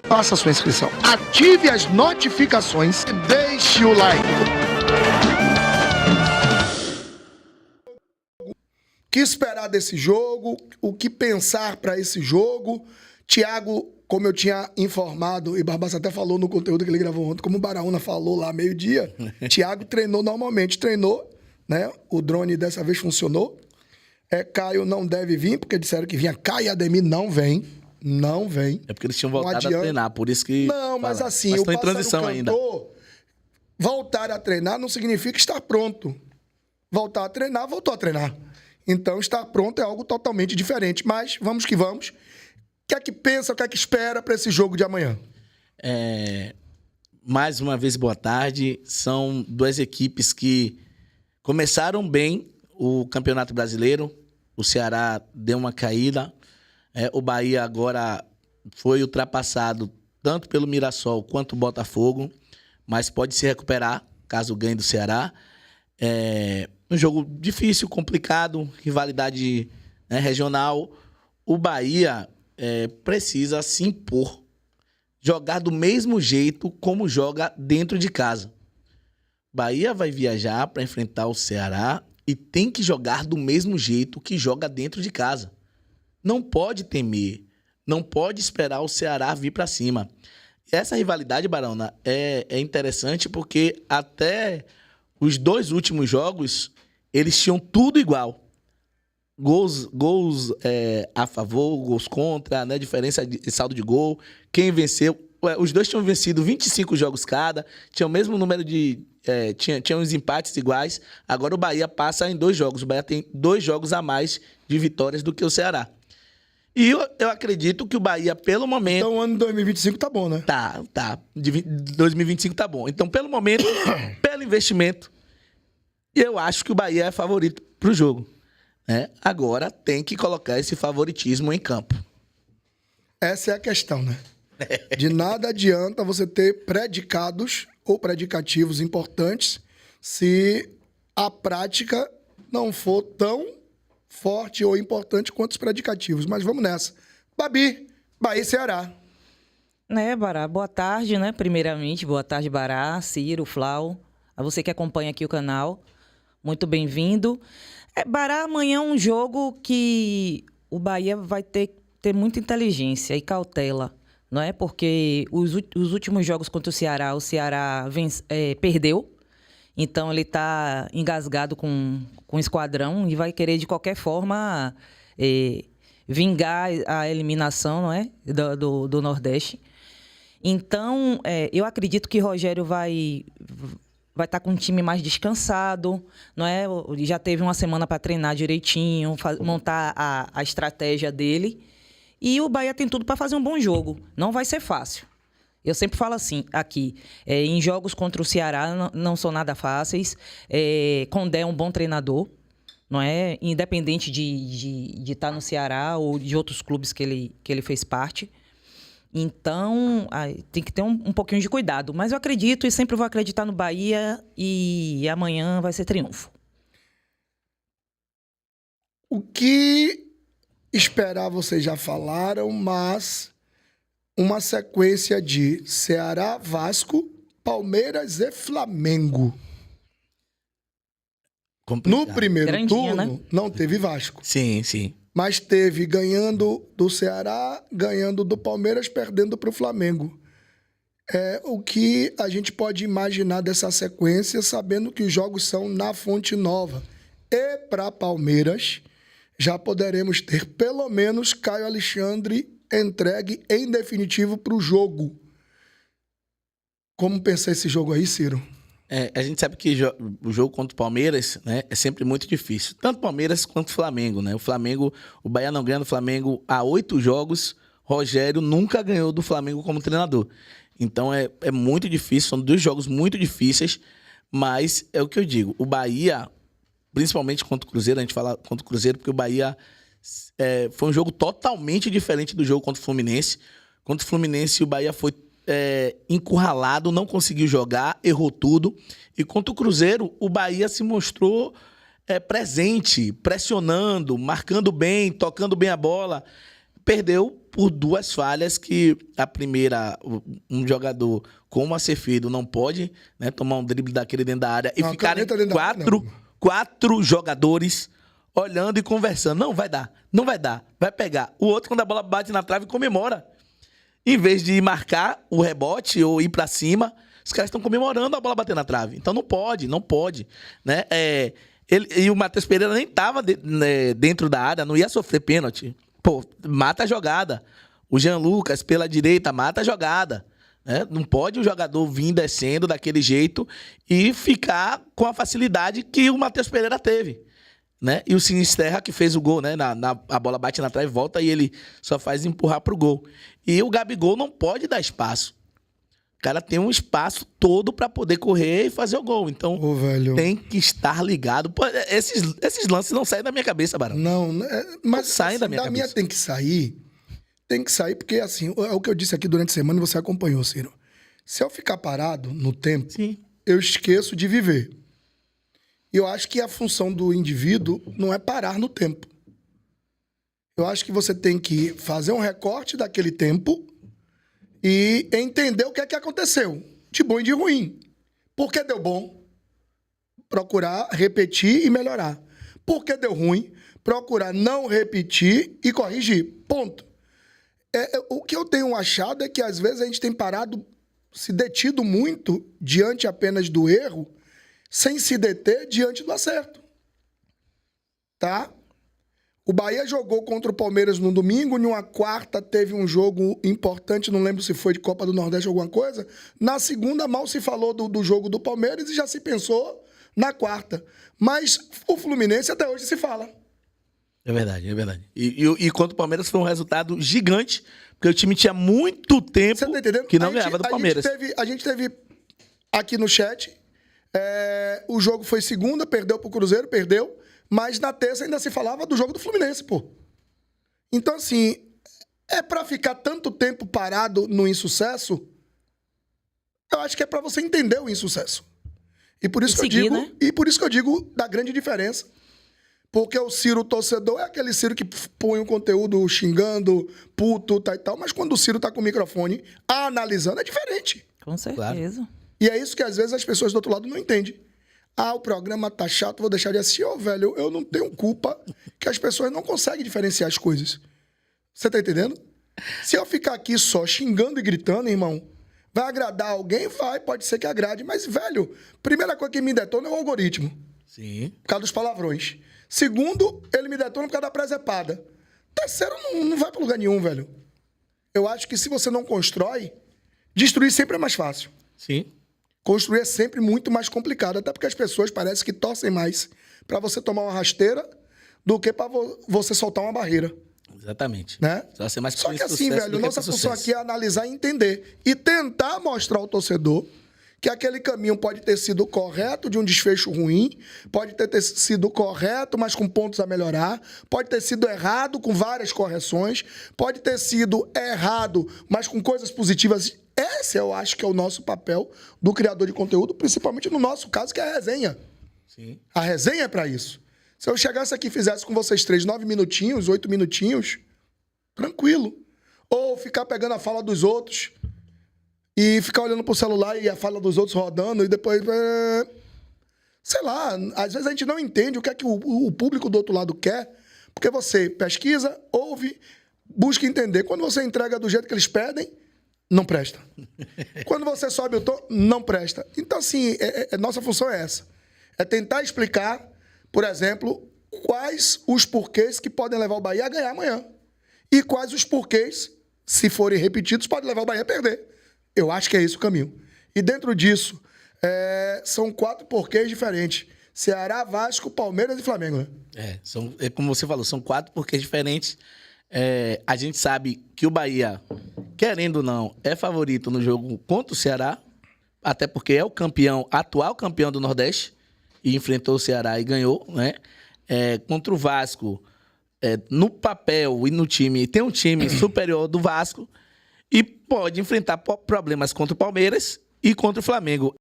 Faça sua inscrição, ative as notificações e deixe o like. O que esperar desse jogo? O que pensar para esse jogo? Thiago, como eu tinha informado, e Barbaça até falou no conteúdo que ele gravou ontem, como o Baraúna falou lá meio-dia, Thiago treinou normalmente, né? O drone dessa vez funcionou. Caio não deve vir, porque disseram que vinha. Caio e Ademir não vem. Não vem. É porque eles tinham voltado a treinar, por isso que... Não, mas assim, mas o estão em Pássaro transição Cantor, ainda. voltar a treinar não significa estar pronto. Voltar a treinar, voltou a treinar. Então, estar pronto é algo totalmente diferente. Mas, vamos que vamos. O que é que pensa, o que é que espera para esse jogo de amanhã? Mais uma vez, boa tarde. São duas equipes que começaram bem o Campeonato Brasileiro. O Ceará deu uma caída. O Bahia agora foi ultrapassado tanto pelo Mirassol quanto o Botafogo, mas pode se recuperar caso ganhe do Ceará. Um jogo difícil, complicado, rivalidade, né, regional. O Bahia precisa se impor, jogar do mesmo jeito como joga dentro de casa. Bahia vai viajar para enfrentar o Ceará e tem que jogar do mesmo jeito que joga dentro de casa. Não pode temer, não pode esperar o Ceará vir para cima. Essa rivalidade, Barona, é interessante porque até os dois últimos jogos, eles tinham tudo igual. Gols a favor, gols contra, né? Diferença de saldo de gol. Quem venceu... Os dois tinham vencido 25 jogos cada, tinha o mesmo número de... tinha uns empates iguais. Agora o Bahia passa em 2 jogos. O Bahia tem 2 jogos a mais de vitórias do que o Ceará. E eu acredito que o Bahia, pelo momento... Então o ano de 2025 tá bom, né? Tá. 2025 tá bom. Então, pelo momento, pelo investimento, eu acho que o Bahia é favorito pro jogo. Né? Agora tem que colocar esse favoritismo em campo. Essa é a questão, né? De nada adianta você ter predicados ou predicativos importantes se a prática não for tão forte ou importante quanto os predicativos. Mas vamos nessa. Babi, Bahia e Ceará. Bará, boa tarde, né? Primeiramente, boa tarde, Bará, Ciro, Flau. A você que acompanha aqui o canal, muito bem-vindo. Bará, amanhã é um jogo que o Bahia vai ter muita inteligência e cautela, não é? Porque os últimos jogos contra o Ceará perdeu. Então, ele está engasgado com o esquadrão e vai querer, de qualquer forma, vingar a eliminação, não é? do Nordeste. Então, eu acredito que Rogério vai estar com um time mais descansado, não é? Já teve uma semana para treinar direitinho, montar a estratégia dele. E o Bahia tem tudo para fazer um bom jogo. Não vai ser fácil. Eu sempre falo assim, aqui, em jogos contra o Ceará não são nada fáceis. Condé é um bom treinador, não é? Independente de estar no Ceará ou de outros clubes que ele fez parte. Então, tem que ter um pouquinho de cuidado. Mas eu acredito e sempre vou acreditar no Bahia e amanhã vai ser triunfo. O que esperar vocês já falaram, mas uma sequência de Ceará, Vasco, Palmeiras e Flamengo. Complicado. No primeiro Grandinha, turno, né? não teve Vasco. Sim. Mas teve ganhando do Ceará, ganhando do Palmeiras, perdendo para o Flamengo. O que a gente pode imaginar dessa sequência, sabendo que os jogos são na Fonte Nova. E para Palmeiras, já poderemos ter pelo menos Caio Alexandre entregue em definitivo para o jogo. Como pensa esse jogo aí, Ciro? A gente sabe que o jogo contra o Palmeiras, né, é sempre muito difícil. Tanto Palmeiras quanto Flamengo, né? O Bahia não ganha do Flamengo há 8 jogos. Rogério nunca ganhou do Flamengo como treinador. Então é muito difícil, são 2 jogos muito difíceis, mas é o que eu digo. O Bahia, principalmente contra o Cruzeiro, a gente fala contra o Cruzeiro porque o Bahia foi um jogo totalmente diferente do jogo contra o Fluminense. Contra o Fluminense, o Bahia foi encurralado, não conseguiu jogar, errou tudo. E contra o Cruzeiro, o Bahia se mostrou presente, pressionando, marcando bem, tocando bem a bola. perdeu por 2 falhas que a primeira, um jogador como a Acevedo não pode, né, tomar um drible daquele dentro da área e Não, ficarem caneta dentro da área, não. 4 jogadores olhando e conversando. Não vai dar, vai pegar. O outro, quando a bola bate na trave, comemora. Em vez de marcar o rebote ou ir pra cima, os caras estão comemorando a bola bater na trave. Então não pode, né? E o Matheus Pereira nem estava dentro da área, não ia sofrer pênalti. Pô, mata a jogada. O Jean Lucas, pela direita, mata a jogada. Né? Não pode o jogador vir descendo daquele jeito e ficar com a facilidade que o Matheus Pereira teve. Né? E o Sinisterra que fez o gol, né? A bola bate na trave, volta e ele só faz empurrar pro gol. E o Gabigol não pode dar espaço. O cara tem um espaço todo para poder correr e fazer o gol. Então, tem que estar ligado. Pô, esses lances não saem da minha cabeça, Barão. Não, mas saem da minha cabeça. Minha tem que sair porque, assim, é o que eu disse aqui durante a semana e você acompanhou, Ciro. Se eu ficar parado no tempo, Sim, eu esqueço de viver. E eu acho que a função do indivíduo não é parar no tempo. Eu acho que você tem que fazer um recorte daquele tempo e entender o que é que aconteceu, de bom e de ruim. Por que deu bom? Procurar repetir e melhorar. Por que deu ruim? Procurar não repetir e corrigir. Ponto. O que eu tenho achado é que, às vezes, a gente tem parado, se detido muito diante apenas do erro, sem se deter diante do acerto. Tá? O Bahia jogou contra o Palmeiras no domingo, numa quarta teve um jogo importante, não lembro se foi de Copa do Nordeste ou alguma coisa. Na segunda, mal se falou do jogo do Palmeiras e já se pensou na quarta. Mas o Fluminense até hoje se fala. é verdade. E contra o Palmeiras foi um resultado gigante, porque o time tinha muito tempo Você tá entendendo? que não ganhava do Palmeiras. A gente teve aqui no chat, o jogo foi segunda, perdeu pro Cruzeiro, perdeu. Mas na terça ainda se falava do jogo do Fluminense, pô. Então, assim, é pra ficar tanto tempo parado no insucesso? Eu acho que é pra você entender o insucesso. E por isso, que eu digo da grande diferença. Porque o Ciro torcedor é aquele Ciro que põe um conteúdo xingando, puto, tal e tal. Mas quando o Ciro tá com o microfone analisando, é diferente. Com certeza. Claro. E é isso que às vezes as pessoas do outro lado não entendem. O programa tá chato, vou deixar de assistir. Velho, eu não tenho culpa que as pessoas não conseguem diferenciar as coisas. Você tá entendendo? Se eu ficar aqui só xingando e gritando, irmão, vai agradar alguém? Vai, pode ser que agrade. Mas, velho, primeira coisa que me detona é o algoritmo. Sim. Por causa dos palavrões. Segundo, ele me detona por causa da presepada. Terceiro, não vai pra lugar nenhum, velho. Eu acho que se você não constrói, destruir sempre é mais fácil. Sim. Construir é sempre muito mais complicado, até porque as pessoas parecem que torcem mais para você tomar uma rasteira do que para você soltar uma barreira. Exatamente. Né? Só que assim, velho, nossa função aqui é analisar e entender. E tentar mostrar ao torcedor que aquele caminho pode ter sido correto de um desfecho ruim, pode ter sido correto, mas com pontos a melhorar, pode ter sido errado com várias correções, pode ter sido errado, mas com coisas positivas. Esse eu acho que é o nosso papel do criador de conteúdo, principalmente no nosso caso, que é a resenha. Sim. A resenha é pra isso. Se eu chegasse aqui e fizesse com vocês 3, 9 minutinhos, 8 minutinhos, tranquilo. Ou ficar pegando a fala dos outros e ficar olhando pro celular e a fala dos outros rodando e depois... Sei lá, às vezes a gente não entende o que é que o público do outro lado quer, porque você pesquisa, ouve, busca entender. Quando você entrega do jeito que eles pedem, não presta. Quando você sobe o tom, não presta. Então, assim, nossa função é essa. É tentar explicar, por exemplo, quais os porquês que podem levar o Bahia a ganhar amanhã. E quais os porquês, se forem repetidos, podem levar o Bahia a perder. Eu acho que é esse o caminho. E dentro disso, são 4 porquês diferentes. Ceará, Vasco, Palmeiras e Flamengo, né? Como você falou, são 4 porquês diferentes. A gente sabe que o Bahia, querendo ou não, é favorito no jogo contra o Ceará, até porque é o atual campeão do Nordeste, e enfrentou o Ceará e ganhou, né? Contra o Vasco, no papel e no time, tem um time superior do Vasco e pode enfrentar problemas contra o Palmeiras e contra o Flamengo.